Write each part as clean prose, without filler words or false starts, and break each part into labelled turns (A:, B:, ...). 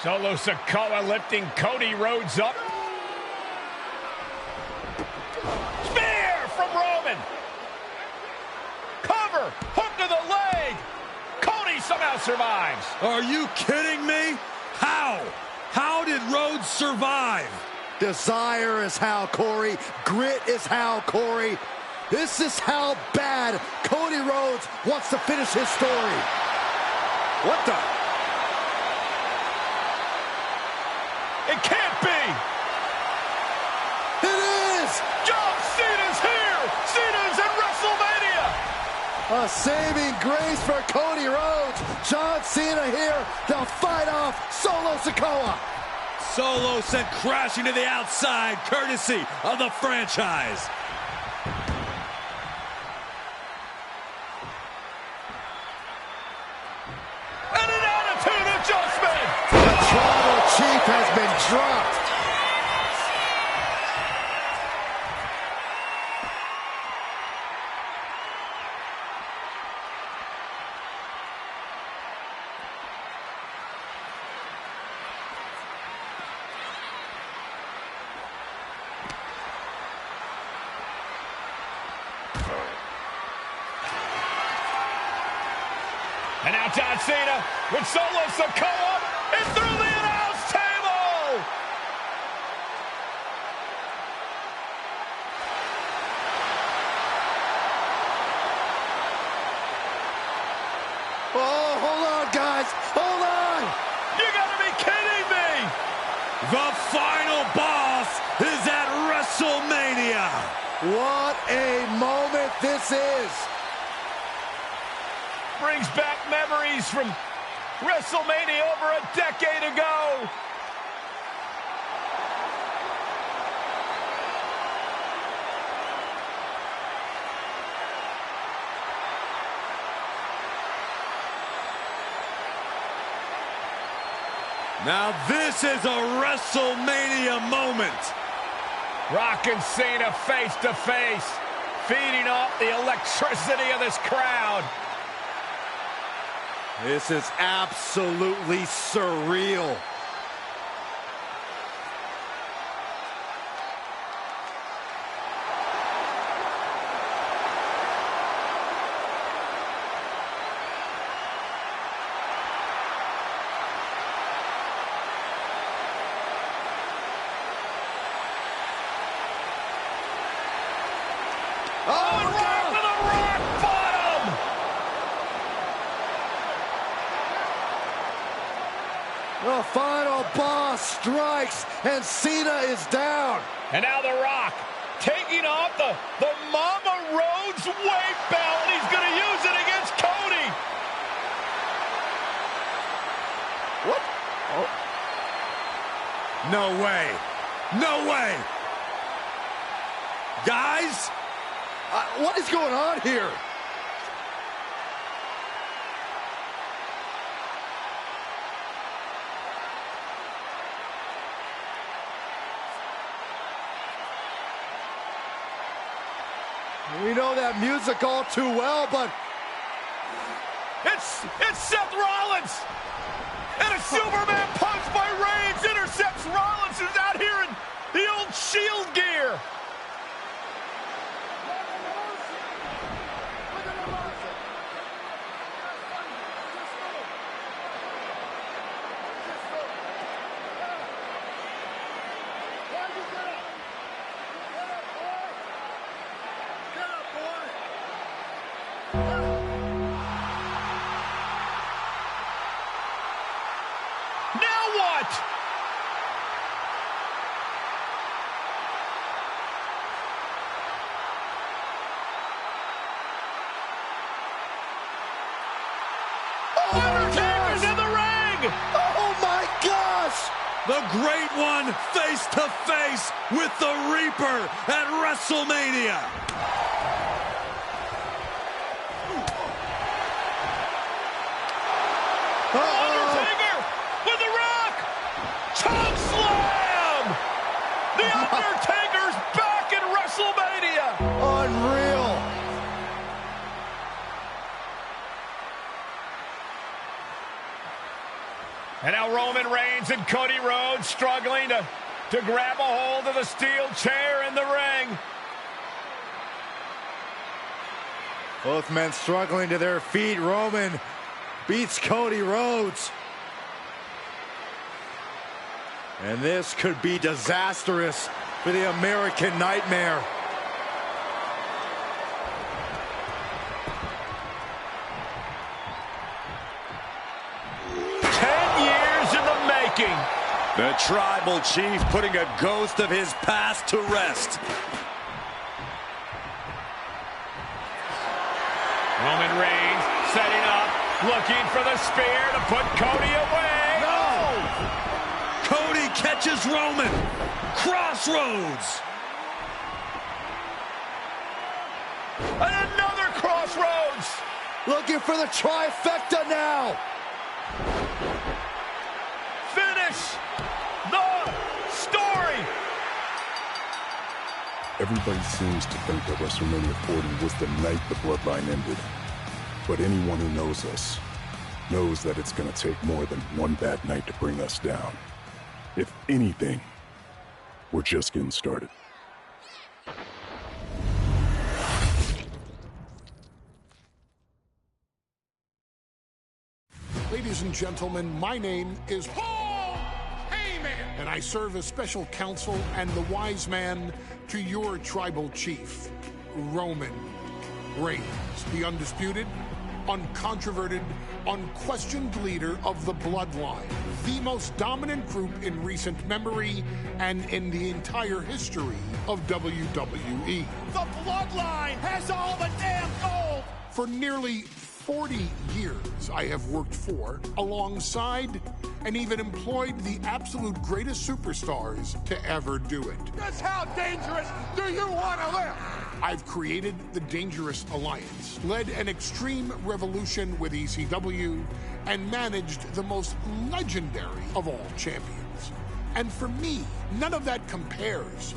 A: Solo Sikoa lifting Cody Rhodes up. Spear from Roman. Cover, hook to the leg. Cody somehow survives.
B: Are you kidding me? How? How did Rhodes survive?
C: Desire is how, Corey. Grit is how, Corey. This is how bad Cody Rhodes wants to finish his story. What the?
A: It can't be.
C: It is.
A: John Cena's here. Cena's in WrestleMania.
C: A saving grace for Cody Rhodes. John Cena here to fight off Solo Sikoa.
B: Solo sent crashing to the outside, courtesy of the franchise.
A: And an attitude adjustment.
C: The tribal chief has been dropped.
A: And now John Cena with Solo Sikoa and through the announce table.
C: Oh, hold on, guys. Hold on.
A: You gotta be kidding me.
B: The final boss is at WrestleMania.
C: What a moment this is.
A: Brings back memories from WrestleMania over a decade ago.
B: Now this is a WrestleMania moment.
A: Rock and Cena face to face, feeding off the electricity of this crowd.
C: This is absolutely surreal.
A: Oh, and right to the rock bottom!
C: The final boss strikes, and Cena is down.
A: And now The Rock taking off the Mama Rhodes weight belt. He's going to use it against Cody.
C: What? Oh.
B: No way. No way. Guys?
C: What is going on here? We know that music all too well, but
A: It's Seth Rollins. And a Superman punch by Reigns intercepts Rollins, who's out here in the old Shield gear. Now what? Oh, Undertaker's in the ring!
C: oh my gosh!
B: The Great One face to face with the Reaper at WrestleMania.
A: Undertaker with the Rock! Choke slam! The Undertaker's back in WrestleMania!
C: Unreal.
A: And now Roman Reigns and Cody Rhodes struggling to grab a hold of the steel chair in the ring.
C: Both men struggling to their feet. Roman beats Cody Rhodes. And this could be disastrous for the American Nightmare.
B: The Tribal Chief putting a ghost of his past to rest.
A: Roman Reigns setting up, looking for the spear to put Cody away.
B: No! Cody catches Roman. Crossroads.
A: And another crossroads.
C: Looking for the trifecta now.
A: Finish the story.
D: Everybody seems to think that WrestleMania 40 was the night the Bloodline ended. But anyone who knows us knows that it's going to take more than one bad night to bring us down. If anything, we're just getting started.
E: Ladies and gentlemen, my name is Paul Heyman, and I serve as special counsel and the wise man to your tribal chief, Roman Reigns, the undisputed, uncontroverted, unquestioned leader of the Bloodline, the most dominant group in recent memory and in the entire history of WWE.
A: The Bloodline has all the damn gold.
E: For nearly 40 years, I have worked for, alongside, and even employed the absolute greatest superstars to ever do it.
A: Just how dangerous do you want to live?
E: I've created the Dangerous Alliance, led an extreme revolution with ECW, and managed the most legendary of all champions. And for me, none of that compares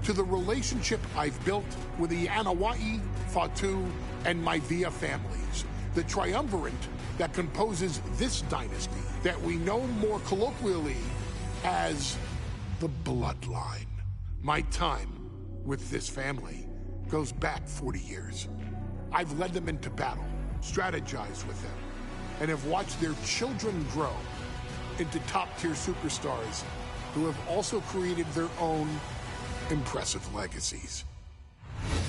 E: to the relationship I've built with the Anoa'i, Fatu, and Maivia families, the triumvirate that composes this dynasty that we know more colloquially as the Bloodline. My time with this family goes back 40 years. I've led them into battle, strategized with them, and have watched their children grow into top-tier superstars who have also created their own impressive legacies.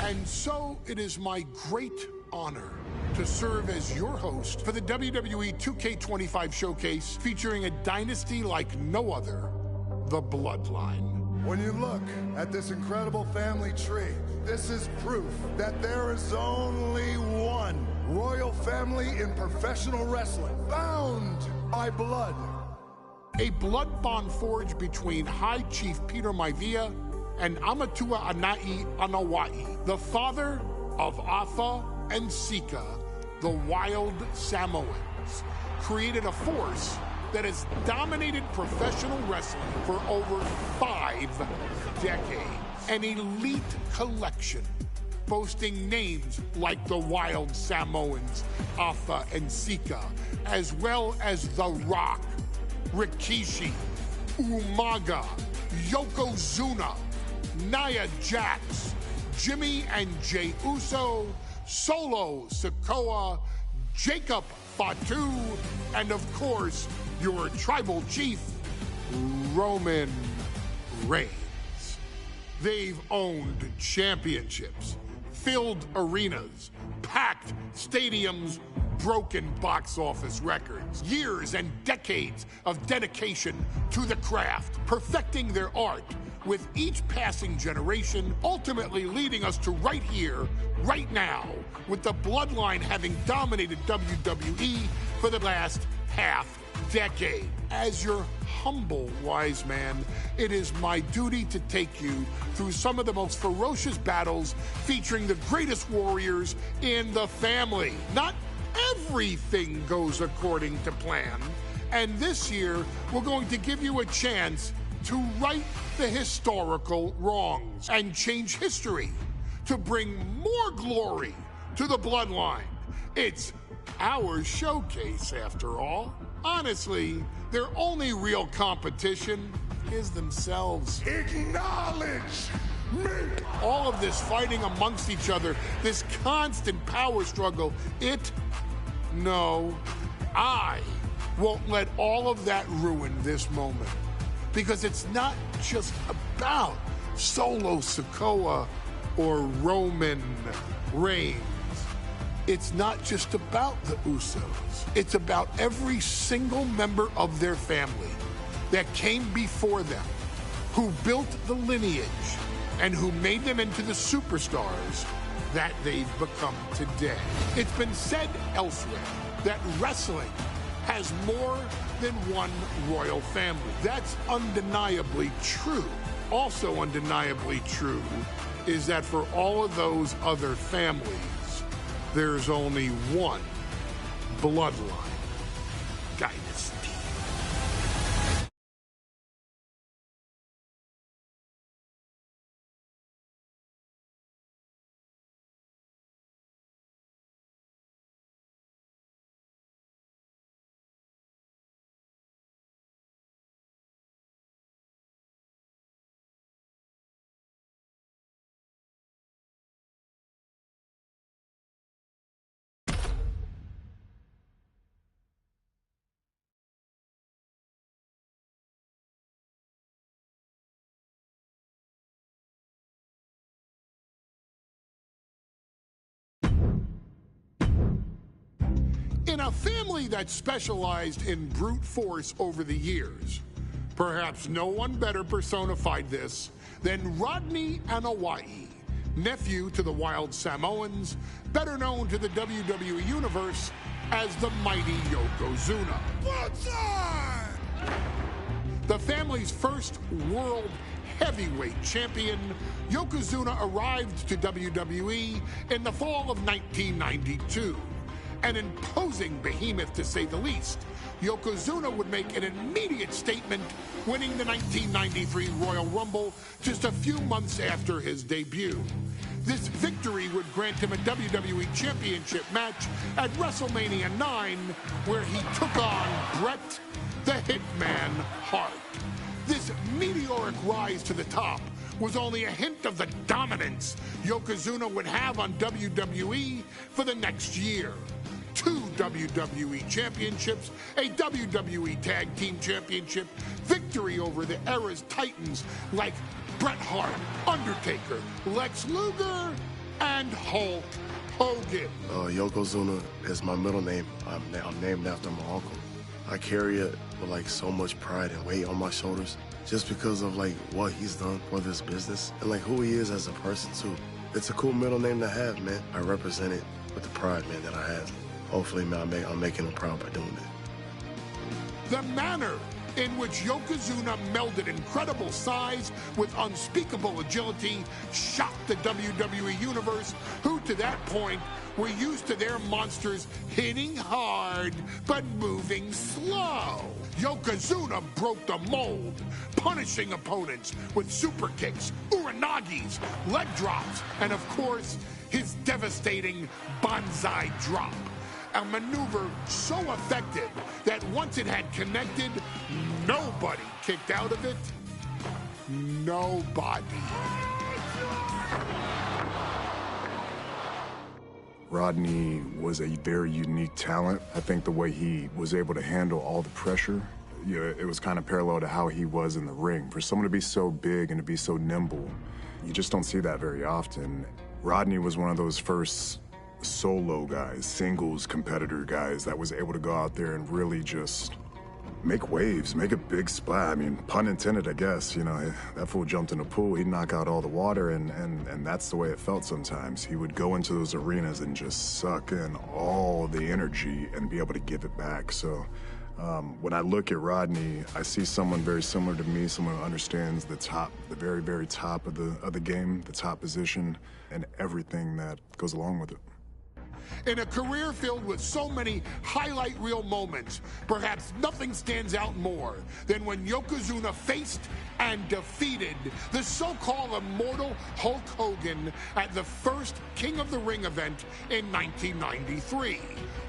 E: And so it is my great honor to serve as your host for the WWE 2K25 showcase featuring a dynasty like no other, the Bloodline.
F: When you look at this incredible family tree, this is proof that there is only one royal family in professional wrestling, bound by blood.
E: A blood bond forged between High Chief Peter Maivia and Amatua Anai Anoa'i, the father of Afa and Sika, the wild Samoans, created a force that has dominated professional wrestling for over 5 decades. An elite collection boasting names like the wild Samoans, Afa and Sika, as well as The Rock, Rikishi, Umaga, Yokozuna, Nia Jax, Jimmy and Jey Uso, Solo Sikoa, Jacob Fatu, and of course, your tribal chief, Roman Reigns. They've owned championships, filled arenas, packed stadiums, broken box office records, years and decades of dedication to the craft, perfecting their art with each passing generation, ultimately leading us to right here, right now, with the Bloodline having dominated WWE for the last half decade. As your humble wise man, it is my duty to take you through some of the most ferocious battles featuring the greatest warriors in the family. Not everything goes according to plan, and this year we're going to give you a chance to right the historical wrongs and change history to bring more glory to the Bloodline. It's our showcase, after all. Honestly, their only real competition is themselves.
F: Acknowledge me!
E: All of this fighting amongst each other, this constant power struggle, no, I won't let all of that ruin this moment. Because it's not just about Solo Sikoa or Roman Reigns. It's not just about the Usos. It's about every single member of their family that came before them, who built the lineage, and who made them into the superstars that they've become today. It's been said elsewhere that wrestling has more than one royal family. That's undeniably true. Also undeniably true is that for all of those other families, there's only one Bloodline dynasty. In a family that specialized in brute force over the years, perhaps no one better personified this than Rodney Anoa'i, nephew to the Wild Samoans, better known to the WWE Universe as the mighty Yokozuna.
F: Bloodline!
E: The family's first world heavyweight champion, Yokozuna arrived to WWE in the fall of 1992. An imposing behemoth, to say the least, Yokozuna would make an immediate statement, winning the 1993 Royal Rumble just a few months after his debut. This victory would grant him a WWE Championship match at WrestleMania 9, where he took on Bret the Hitman Hart. This meteoric rise to the top was only a hint of the dominance Yokozuna would have on WWE for the next year. 2 WWE championships, a WWE Tag Team Championship, victory over the era's titans like Bret Hart, Undertaker, Lex Luger, and Hulk Hogan.
G: Yokozuna is my middle name. I'm named after my uncle. I carry it with like so much pride and weight on my shoulders just because of like what he's done for this business and like who he is as a person too. It's a cool middle name to have, man. I represent it with the pride, man, that I have. Hopefully, man, I'm making him proud by doing it.
E: The manner in which Yokozuna melded incredible size with unspeakable agility shocked the WWE Universe, who to that point were used to their monsters hitting hard but moving slow. Yokozuna broke the mold, punishing opponents with super kicks, uranagis, leg drops, and of course, his devastating Banzai drop. A maneuver so effective that once it had connected, nobody kicked out of it. Nobody.
D: Rodney was a very unique talent. I think the way he was able to handle all the pressure, it was kind of parallel to how he was in the ring. For someone to be so big and to be so nimble, you just don't see that very often. Rodney was one of those first solo guys, singles competitor guys that was able to go out there and really just make waves, make a big splash. I mean, pun intended, I guess. You know, that fool jumped in the pool, he'd knock out all the water, and that's the way it felt sometimes. He would go into those arenas and just suck in all the energy and be able to give it back. So when I look at Rodney, I see someone very similar to me, someone who understands the top, the very, very top of the game, the top position, and everything that goes along with it.
E: In a career filled with so many highlight reel moments, perhaps nothing stands out more than when Yokozuna faced and defeated the so-called immortal Hulk Hogan at the first King of the Ring event in 1993.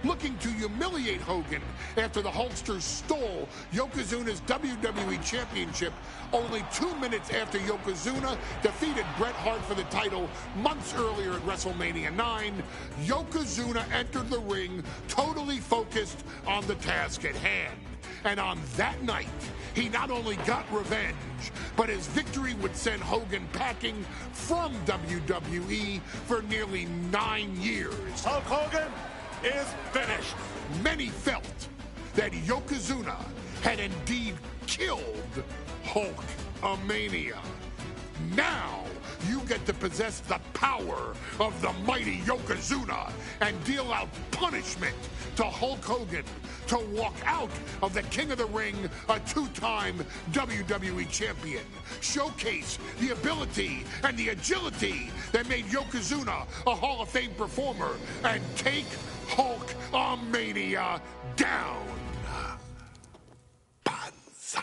E: looking to humiliate Hogan after the Hulkster stole Yokozuna's WWE Championship only 2 minutes after Yokozuna defeated Bret Hart for the title months earlier at WrestleMania 9. Yokozuna entered the ring totally focused on the task at hand. And on that night, he not only got revenge, but his victory would send Hogan packing from WWE for nearly 9 years.
A: Hulk Hogan is finished.
E: Many felt that Yokozuna had indeed killed Hulkamania. Now, you get to possess the power of the mighty Yokozuna and deal out punishment to Hulk Hogan to walk out of the King of the Ring, a 2-time WWE champion. Showcase the ability and the agility that made Yokozuna a Hall of Fame performer and take Hulkamania down. Banzai.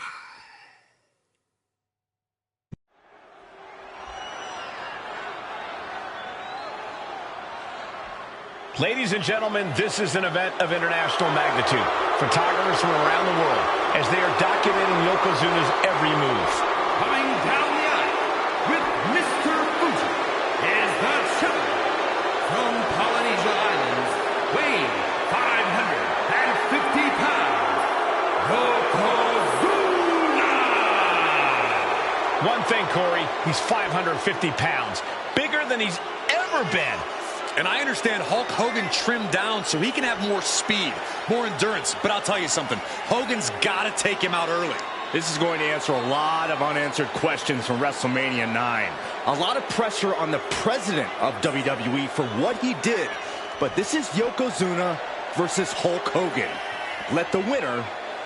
H: Ladies and gentlemen, this is an event of international magnitude. Photographers from around the world as they are documenting Yokozuna's every move.
B: Coming down the aisle with Mr. Fuji is the champion from Polynesia Islands, weighing 550 pounds, Yokozuna!
H: One thing, Corey, he's 550 pounds, bigger than he's ever been.
I: And I understand Hulk Hogan trimmed down so he can have more speed, more endurance. But I'll tell you something, Hogan's got to take him out early.
J: This is going to answer a lot of unanswered questions from WrestleMania 9. A lot of pressure on the president of WWE for what he did. But this is Yokozuna versus Hulk Hogan. Let the winner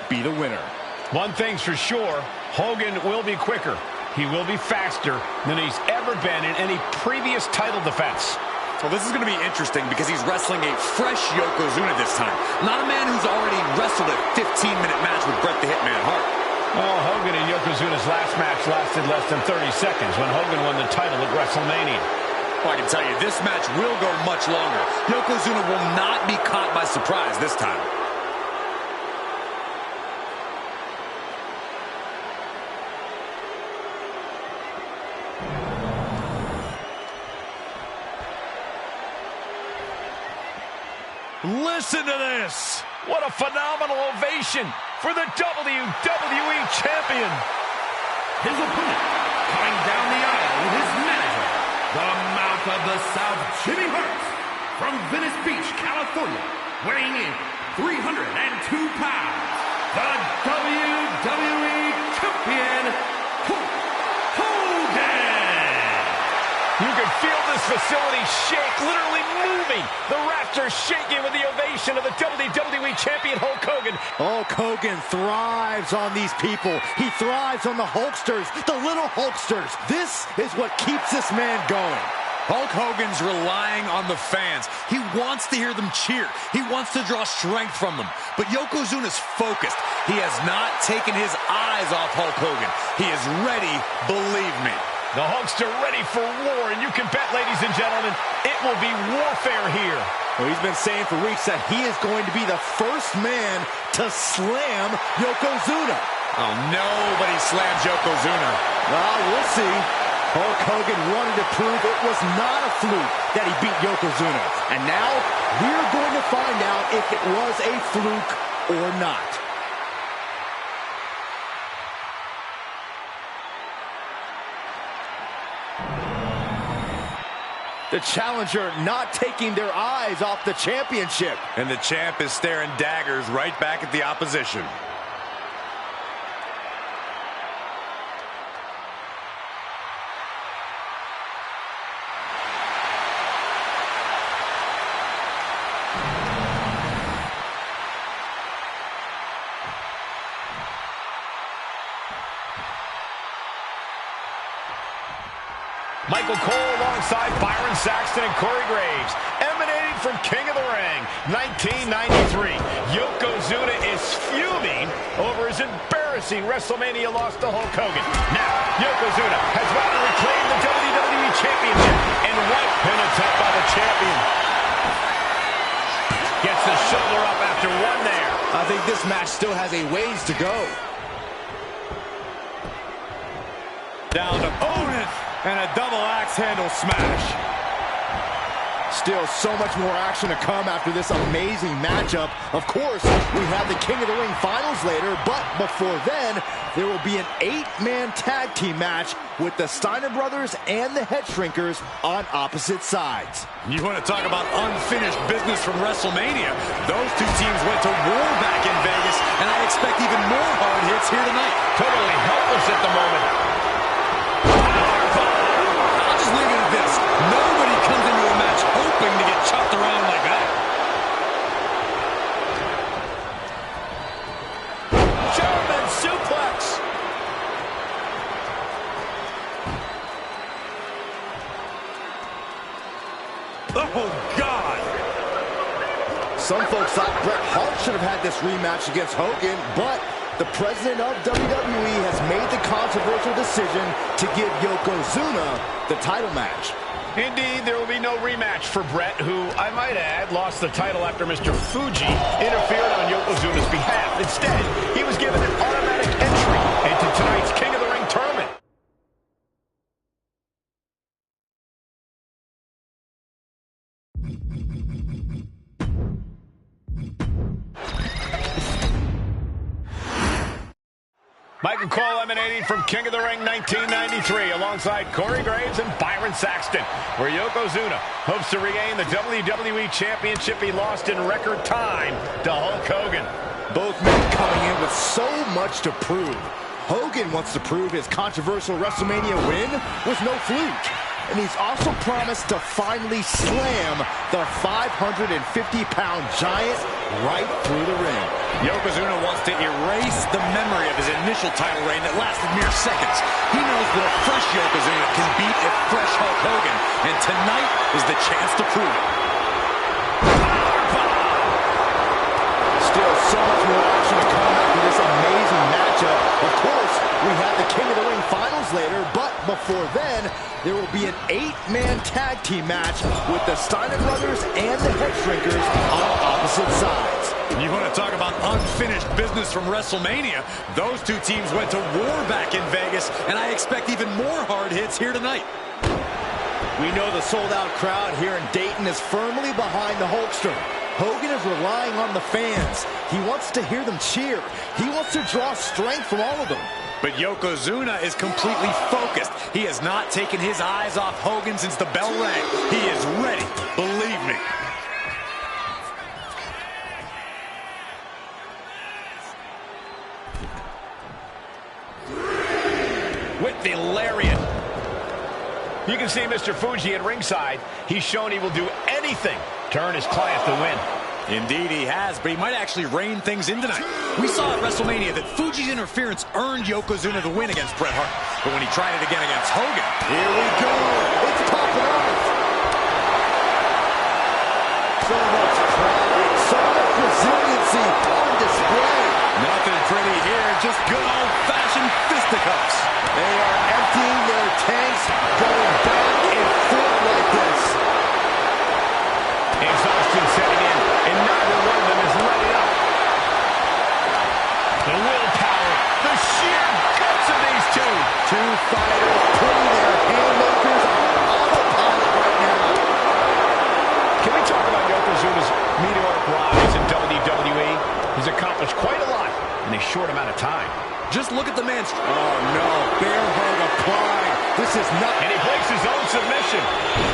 J: be the winner.
H: One thing's for sure, Hogan will be quicker. He will be faster than he's ever been in any previous title defense.
I: Well, this is going to be interesting because he's wrestling a fresh Yokozuna this time. Not a man who's already wrestled a 15-minute match with Bret the Hitman Hart.
H: Well, Hogan and Yokozuna's last match lasted less than 30 seconds when Hogan won the title at WrestleMania.
I: Well, I can tell you, this match will go much longer. Yokozuna will not be caught by surprise this time.
B: Listen to this.
H: What a phenomenal ovation for the WWE Champion.
B: His opponent, coming down the aisle with his manager, the Mouth of the South, Jimmy Hart, from Venice Beach, California, weighing in 302 pounds, the WWE Champion, Hulk Hogan.
H: You can feel this facility shake, literally moving. The rafters shaking with the ovation of the WWE Champion Hulk Hogan.
C: Hulk Hogan thrives on these people. He thrives on the Hulksters, the little Hulksters. This is what keeps this man going.
I: Hulk Hogan's relying on the fans. He wants to hear them cheer. He wants to draw strength from them. But Yokozuna's focused. He has not taken his eyes off Hulk Hogan. He is ready, believe me.
H: The Hulkster ready for war, and you can bet, ladies and gentlemen, it will be warfare here.
C: Well, he's been saying for weeks that he is going to be the first man to slam Yokozuna.
I: Oh, nobody slams Yokozuna.
C: Well, we'll see. Hulk Hogan wanted to prove it was not a fluke that he beat Yokozuna. And now we're going to find out if it was a fluke or not. The challenger not taking their eyes off the championship.
B: And the champ is staring daggers right back at the opposition.
H: Michael Cole alongside Byron Saxton and Corey Graves, emanating from King of the Ring, 1993. Yokozuna is fuming over his embarrassing WrestleMania loss to Hulk Hogan. Now, Yokozuna has vowed to reclaim the WWE Championship, and what an attempt by the champion. Gets the shoulder
J: think this match still has a ways to go.
I: Down to opponent, and a double axe handle smash.
J: Still so much more action to come after this amazing matchup. Of course, we have the King of the Ring finals later, but before then, there will be an 8-man tag team match with the Steiner brothers and the Head Shrinkers on opposite sides.
I: You want to talk about unfinished business from WrestleMania? Those two teams went to war back in Vegas, and I expect even more hard hits here tonight.
H: Totally helpless at the moment.
I: I'll just leave it at this. Nobody comes into a match hoping to get chopped around like that.
H: German suplex.
I: Oh, God.
J: Some folks thought Bret Hart should have had this rematch against Hogan, but the president of WWE has made the controversial decision to give Yokozuna the title match.
H: Indeed, there will be no rematch for Bret, who, I might add, lost the title after Mr. Fuji interfered on Yokozuna's behalf. Instead, he was given an automatic entry into tonight's King of the Ring tournament. Michael Cole emanating from King of the Ring 1993 alongside Corey Graves and Byron Saxton, where Yokozuna hopes to regain the WWE Championship he lost in record time to Hulk Hogan.
J: Both men coming in with so much to prove. Hogan wants to prove his controversial WrestleMania win was no fluke. And he's also promised to finally slam the 550-pound giant right through the ring.
I: Yokozuna wants to erase the memory of his initial title reign that lasted mere seconds. He knows that a fresh Yokozuna can beat a fresh Hulk Hogan, and tonight is the chance to prove it.
J: Still so much more action to come after this amazing matchup. Of course, we have the King of the Ring finals later, but before then, there will be an 8-man tag team match with the Steiner brothers and the Head Shrinkers on opposite sides.
I: You want to talk about unfinished business from WrestleMania? Those two teams went to war back in Vegas, and I expect even more hard hits here tonight.
J: We know the sold-out crowd here in Dayton is firmly behind the Hulkster. Hogan is relying on the fans. He wants to hear them cheer. He wants to draw strength from all of them.
I: But Yokozuna is completely focused. He has not taken his eyes off Hogan since the bell rang. He is ready, believe me.
H: With the lariat. You can see Mr. Fuji at ringside. He's shown he will do anything to earn his client the win.
I: Indeed he has, but he might actually rein things in tonight. We saw at WrestleMania that Fuji's interference earned Yokozuna the win against Bret Hart. But when he tried it again against Hogan,
J: here we go. It's popping off. So much pride, so much resiliency on display.
I: Nothing pretty here, just good old-fashioned fisticuffs.
J: They are emptying their tanks, going back and forth like this.
H: Exhaustion setting in, and neither one of them is letting up. The willpower, the sheer guts of these two.
J: Two fighters putting their haymakers on autopilot right now.
H: Can we talk about Yokozuna's meteoric rise in WWE? He's accomplished quite a lot in a short amount of time.
I: Just look at the man's...
J: Oh, no. Bear hug applied. This is not...
H: And he breaks his own submission.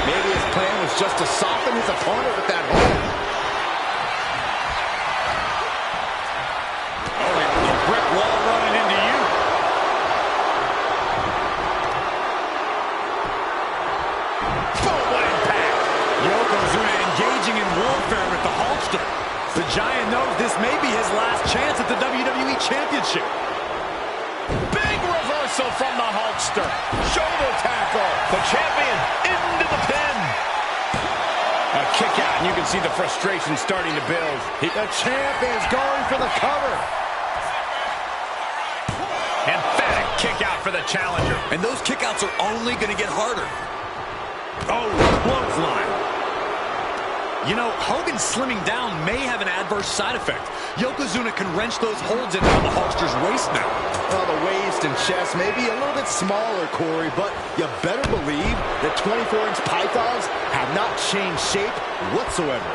J: Maybe his plan was just to soften his opponent with that hold.
I: Oh, a brick wall running into you.
H: Boom, what impact.
I: Yokozuna engaging in warfare with the Hulkster. The Giant knows this may be his last chance at the WWE Championship.
H: Big reversal from the Hulkster. Shoulder tackle. The champion into the pin. A kick out, and you can see the frustration starting to build.
J: The champ is going for the cover.
H: Emphatic kick out for the challenger.
I: And those kickouts are only going to get harder. Oh, clothesline. You know, Hogan slimming down may have an adverse side effect. Yokozuna can wrench those holds in on the Hulkster's waist now.
J: Well, the waist and chest may be a little bit smaller, Corey, but you better believe that 24-inch pythons have not changed shape whatsoever.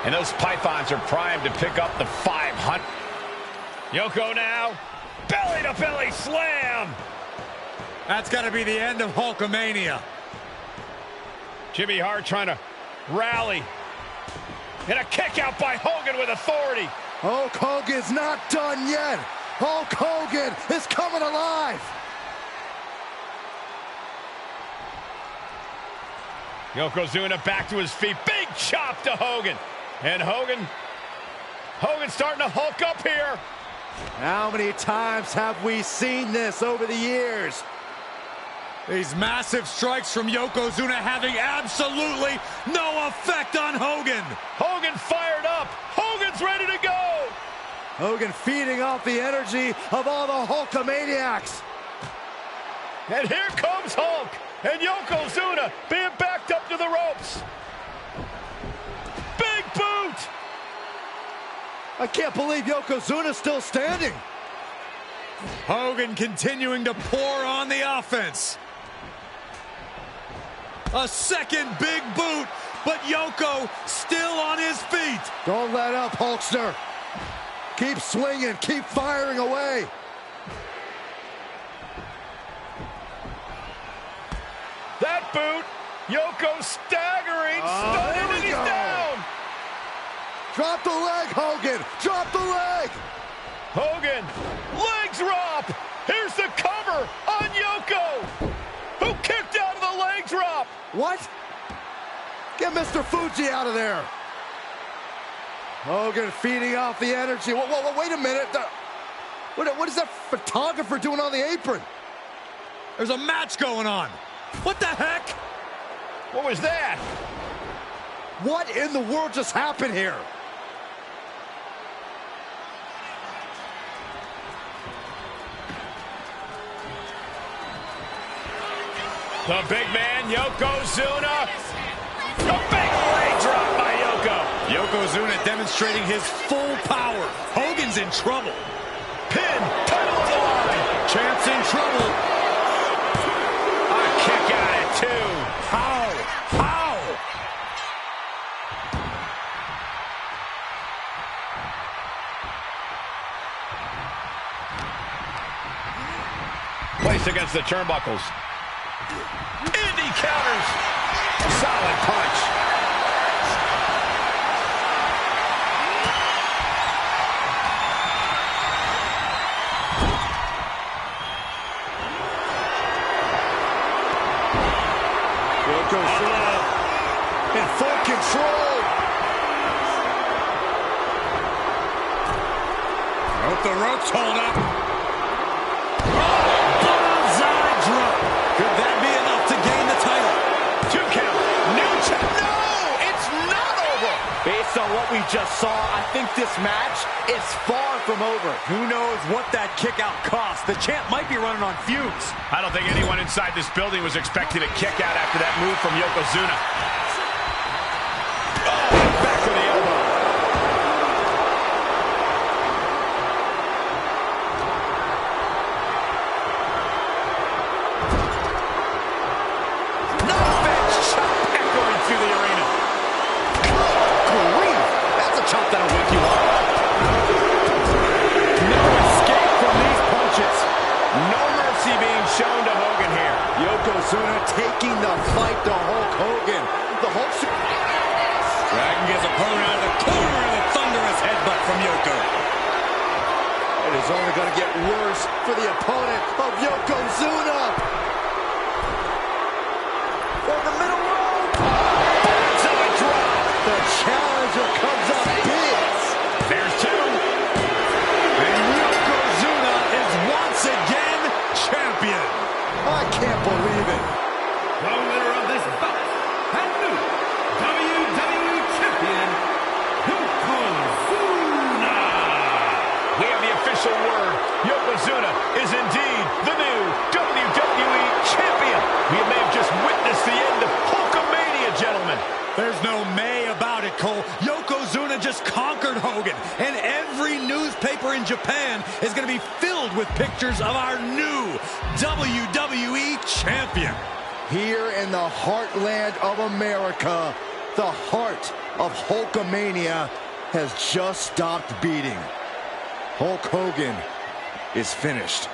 H: And those pythons are primed to pick up the 500. Yoko now, belly-to-belly slam.
I: That's got to be the end of Hulkamania.
H: Jimmy Hart trying to rally. And a kick out by Hogan with authority.
C: Hulk Hogan's not done yet. Hulk Hogan is coming alive.
H: Yokozuna back to his feet. Big chop to Hogan. And Hogan's starting to hulk up here.
C: How many times have we seen this over the years?
I: These massive strikes from Yokozuna having absolutely no effect on Hogan.
H: Hogan fired up. Hogan's ready to go.
C: Hogan feeding off the energy of all the Hulkamaniacs.
H: And here comes Hulk. And Yokozuna being backed up to the ropes. Big boot.
C: I can't believe Yokozuna's still standing.
I: Hogan continuing to pour on the offense. A second big boot, but Yoko still on his feet.
C: Don't let up, Hulkster. Keep swinging, keep firing away.
H: That boot, Yoko staggering, stunning, and he's down.
C: Drop the leg, Hogan. Drop the leg.
H: Hogan, leg drop. Here's the cover on Yoko, who kicked out of the leg drop.
C: What? Get Mr. Fuji out of there. Hogan feeding off the energy. Whoa, wait a minute. What is that photographer doing on the apron?
I: There's a match going on. What the heck?
H: What was that?
C: What in the world just happened here?
H: The big man, Yokozuna. A big leg drop by Yoko.
I: Yokozuna demonstrating his full power. Hogan's in trouble.
H: Pin, title on the line.
I: Champ's in trouble.
H: A kick out at 2.
I: How?
H: Placed against the turnbuckles. Indy counters. Solid punch.
C: Yokozuna in full control.
I: Hope the ropes hold up. Could that be enough to gain the title?
H: 2 count. No, it's not over.
J: Based on what we just saw, I think this match is far from over.
I: Who knows what that kick out cost? The champ might be running on fumes.
H: I don't think anyone inside this building was expecting a kick out after that move from Yokozuna. Oh, back to the elbow.
J: That'll wake you up. No escape from these punches.
H: No mercy being shown to Hogan here.
C: Yokozuna taking the fight to Hulk Hogan. The Hulk
I: dragging his opponent out of the corner and a thunderous headbutt from Yoko.
C: It is only going to get worse for the opponent of Yokozuna. From the middle rope.
H: Backside drop.
C: The challenger comes up big.
H: There's 2.
I: And Yokozuna is once again champion.
C: I can't believe it.
B: The winner of this bout and new WWE Champion, Yokozuna.
H: We have the official word. Yokozuna is indeed the new WWE
I: it, Cole. Yokozuna just conquered Hogan, and every newspaper in Japan is going to be filled with pictures of our new WWE champion.
C: Here in the heartland of America, the heart of Hulkamania has just stopped beating. Hulk Hogan is finished.